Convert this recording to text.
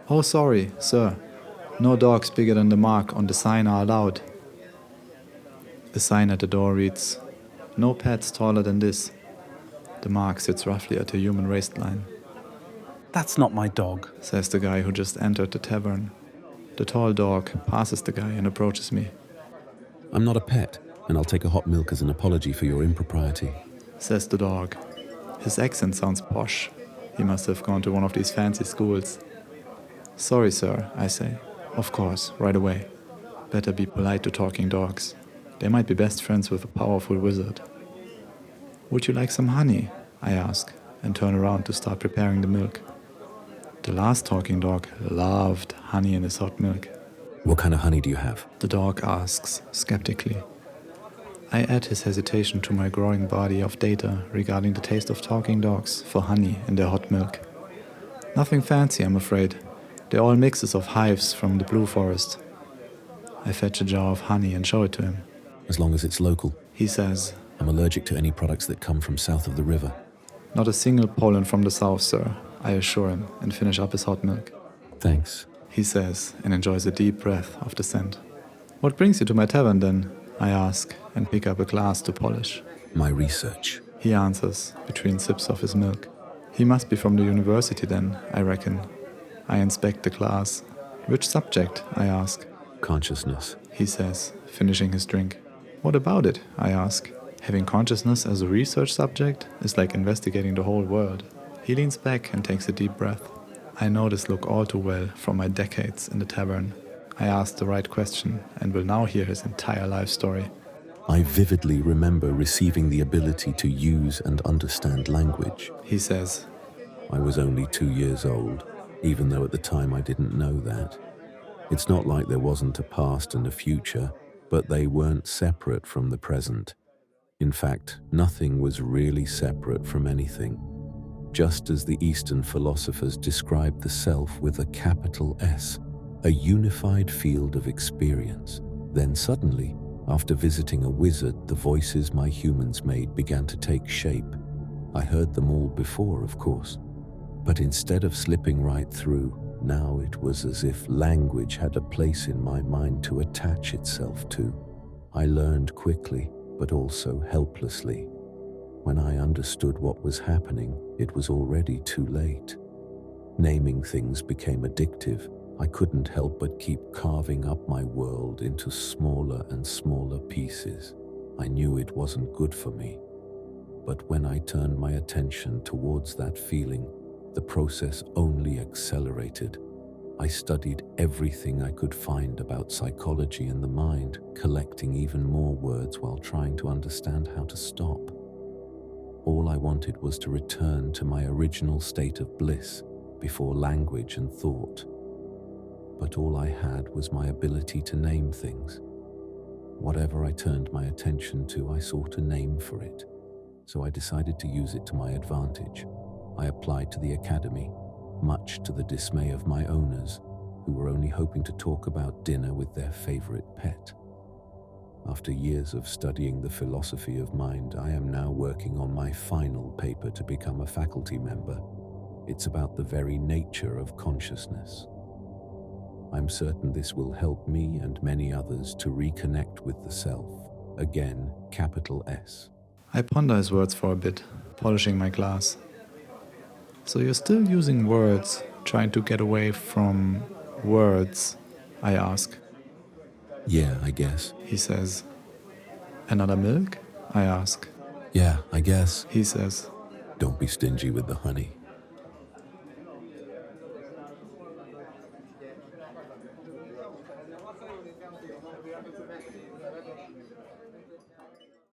"Oh, sorry, sir. No dogs bigger than the mark on the sign are allowed." The sign at the door reads, "No pets taller than this." The mark sits roughly at a human waistline. That's not my dog, Says the guy who just entered the tavern. The tall dog passes the guy and approaches me. I'm not a pet, and I'll take a hot milk as an apology for your impropriety. Says the dog. His accent sounds posh. He must have gone to one of these fancy schools. "Sorry, sir," I say. "Of course, right away. Better be polite to talking dogs. They might be best friends with a powerful wizard." "Would you like some honey?" I ask, and turn around to start preparing the milk. The last talking dog loved honey in his hot milk. What kind of honey do you have? The dog asks, skeptically. I add his hesitation to my growing body of data regarding the taste of talking dogs for honey in their hot milk. Nothing fancy, I'm afraid. They're all mixes of hives from the Blue Forest. I fetch a jar of honey and show it to him. As long as it's local. He says, I'm allergic to any products that come from south of the river. "Not a single pollen from the south, sir," I assure him and finish up his hot milk. Thanks. He says and enjoys a deep breath of the scent. "What brings you to my tavern then?" I ask and pick up a glass to polish. My research. He answers between sips of his milk. He must be from the university then, I reckon. I inspect the glass. "Which subject?" I ask. Consciousness. He says, finishing his drink. "What about it?" I ask. Having consciousness as a research subject is like investigating the whole world. He leans back and takes a deep breath. I know this look all too well from my decades in the tavern. I asked the right question and will now hear his entire life story. I vividly remember receiving the ability to use and understand language. He says, I was only 2 years old, even though at the time I didn't know that. It's not like there wasn't a past and a future, but they weren't separate from the present. In fact, nothing was really separate from anything. Just as the Eastern philosophers described the self with a capital S, a unified field of experience. Then suddenly, after visiting a wizard, the voices my humans made began to take shape. I heard them all before, of course, but instead of slipping right through, now it was as if language had a place in my mind to attach itself to. I learned quickly, but also helplessly. When I understood what was happening, it was already too late. Naming things became addictive. I couldn't help but keep carving up my world into smaller and smaller pieces. I knew it wasn't good for me. But when I turned my attention towards that feeling, the process only accelerated. I studied everything I could find about psychology and the mind, collecting even more words while trying to understand how to stop. All I wanted was to return to my original state of bliss before language and thought. But all I had was my ability to name things. Whatever I turned my attention to, I sought a name for it. So I decided to use it to my advantage. I applied to the academy, much to the dismay of my owners, who were only hoping to talk about dinner with their favorite pet. After years of studying the philosophy of mind, I am now working on my final paper to become a faculty member. It's about the very nature of consciousness. I'm certain this will help me and many others to reconnect with the self. Again, capital S. I ponder his words for a bit, polishing my glass. "So you're still using words, trying to get away from words?" I ask. Yeah, I guess. He says. "Another milk?" I ask. Yeah, I guess. He says. Don't be stingy with the honey.